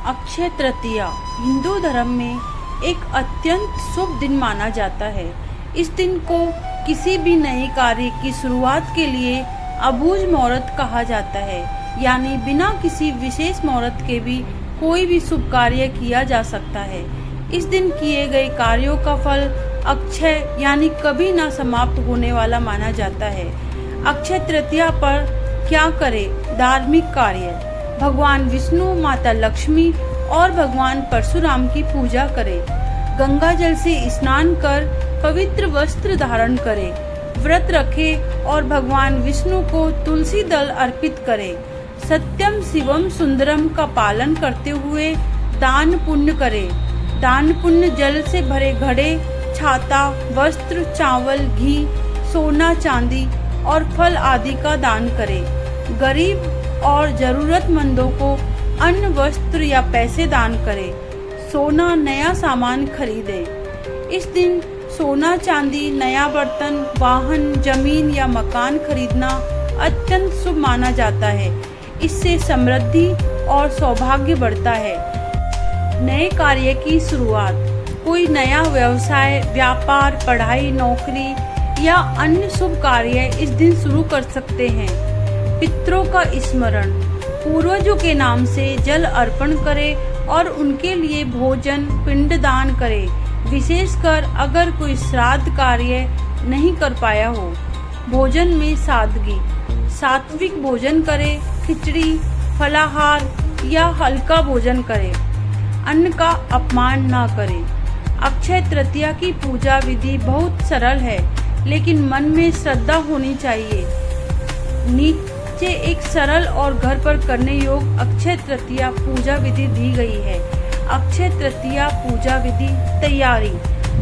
अक्षय तृतीया हिंदू धर्म में एक अत्यंत शुभ दिन माना जाता है। इस दिन को किसी भी नए कार्य की शुरुआत के लिए अबूझ मुहूर्त कहा जाता है, यानी बिना किसी विशेष मुहूर्त के भी कोई भी शुभ कार्य किया जा सकता है। इस दिन किए गए कार्यों का फल अक्षय यानी कभी ना समाप्त होने वाला माना जाता है। अक्षय तृतीया पर क्या करें? धार्मिक कार्य, भगवान विष्णु, माता लक्ष्मी और भगवान परशुराम की पूजा करें। गंगा जल से स्नान कर पवित्र वस्त्र धारण करें। व्रत रखें और भगवान विष्णु को तुलसी दल अर्पित करें। सत्यम शिवम सुंदरम का पालन करते हुए दान पुण्य करें। दान पुण्य जल से भरे घड़े, छाता, वस्त्र, चावल, घी, सोना, चांदी और फल आदि का दान करें। गरीब और जरूरतमंदों को अन्न, वस्त्र या पैसे दान करें। सोना, नया सामान खरीदें। इस दिन सोना, चांदी, नया बर्तन, वाहन, जमीन या मकान खरीदना अत्यंत शुभ माना जाता है। इससे समृद्धि और सौभाग्य बढ़ता है। नए कार्य की शुरुआत, कोई नया व्यवसाय, व्यापार, पढ़ाई, नौकरी या अन्य शुभ कार्य इस दिन शुरू कर सकते हैं। पितरों का स्मरण, पूर्वजों के नाम से जल अर्पण करें और उनके लिए भोजन, पिंडदान करें। विशेषकर अगर कोई श्राद्ध कार्य नहीं कर पाया हो। भोजन में सादगी, सात्विक भोजन करें। खिचड़ी, फलाहार या हल्का भोजन करें। अन्न का अपमान न करें। अक्षय तृतीया की पूजा विधि बहुत सरल है, लेकिन मन में श्रद्धा होनी चाहिए। नीचे एक सरल और घर पर करने योग्य अक्षय तृतीया पूजा विधि दी गई है। अक्षय तृतीया पूजा विधि तैयारी,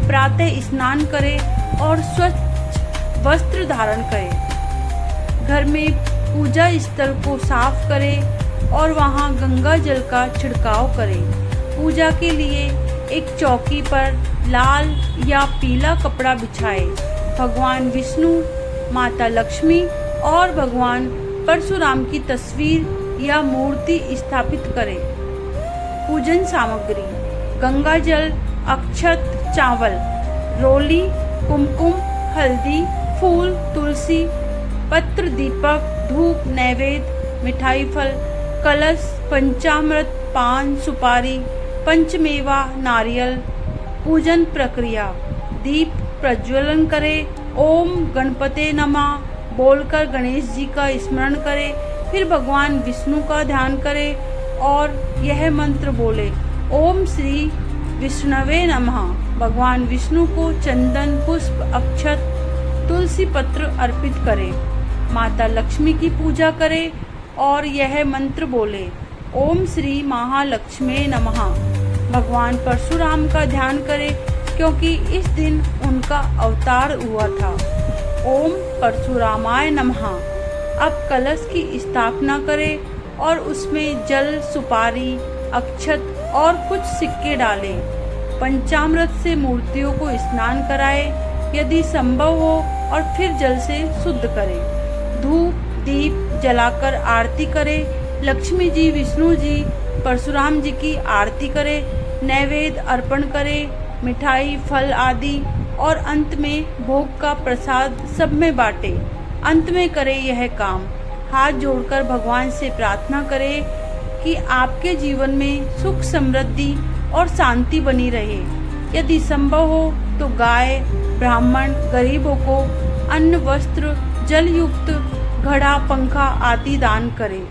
प्रातः स्नान करें और स्वच्छ वस्त्र धारण करें। घर में पूजा स्थल को साफ करें और वहां गंगा जल का छिड़काव करें। पूजा के लिए एक चौकी पर लाल या पीला कपड़ा बिछाएं। भगवान विष्णु, माता लक्ष्मी और भगवान परशुराम की तस्वीर या मूर्ति स्थापित करें। पूजन सामग्री, गंगा जल, अक्षत, चावल, रोली, कुमकुम, हल्दी, फूल, तुलसी पत्र, दीपक, धूप, नैवेद्य, मिठाई, फल, कलश, पंचामृत, पान, सुपारी, पंचमेवा, नारियल। पूजन प्रक्रिया, दीप प्रज्वलन करें। ओम गणपते नमः बोलकर गणेश जी का स्मरण करें। फिर भगवान विष्णु का ध्यान करें और यह मंत्र बोले, ओम श्री विष्णवे नमः। भगवान विष्णु को चंदन, पुष्प, अक्षत, तुलसी पत्र अर्पित करें। माता लक्ष्मी की पूजा करें और यह मंत्र बोले, ओम श्री महालक्ष्मी नमः। भगवान परशुराम का ध्यान करें, क्योंकि इस दिन उनका अवतार हुआ था। ओम परशुरामाय नमः। अब कलश की स्थापना करें और उसमें जल, सुपारी, अक्षत और कुछ सिक्के डालें। पंचामृत से मूर्तियों को स्नान कराएं यदि संभव हो और फिर जल से शुद्ध करें। धूप, दीप जलाकर आरती करें। लक्ष्मी जी, विष्णु जी, परशुराम जी की आरती करें। नैवेद्य अर्पण करें, मिठाई, फल आदि, और अंत में भोग का प्रसाद सब में बांटें। अंत में करें यह काम, हाथ जोड़कर भगवान से प्रार्थना करें कि आपके जीवन में सुख, समृद्धि और शांति बनी रहे। यदि संभव हो तो गाय, ब्राह्मण, गरीबों को अन्न, वस्त्र, जल युक्त घड़ा, पंखा आदि दान करें।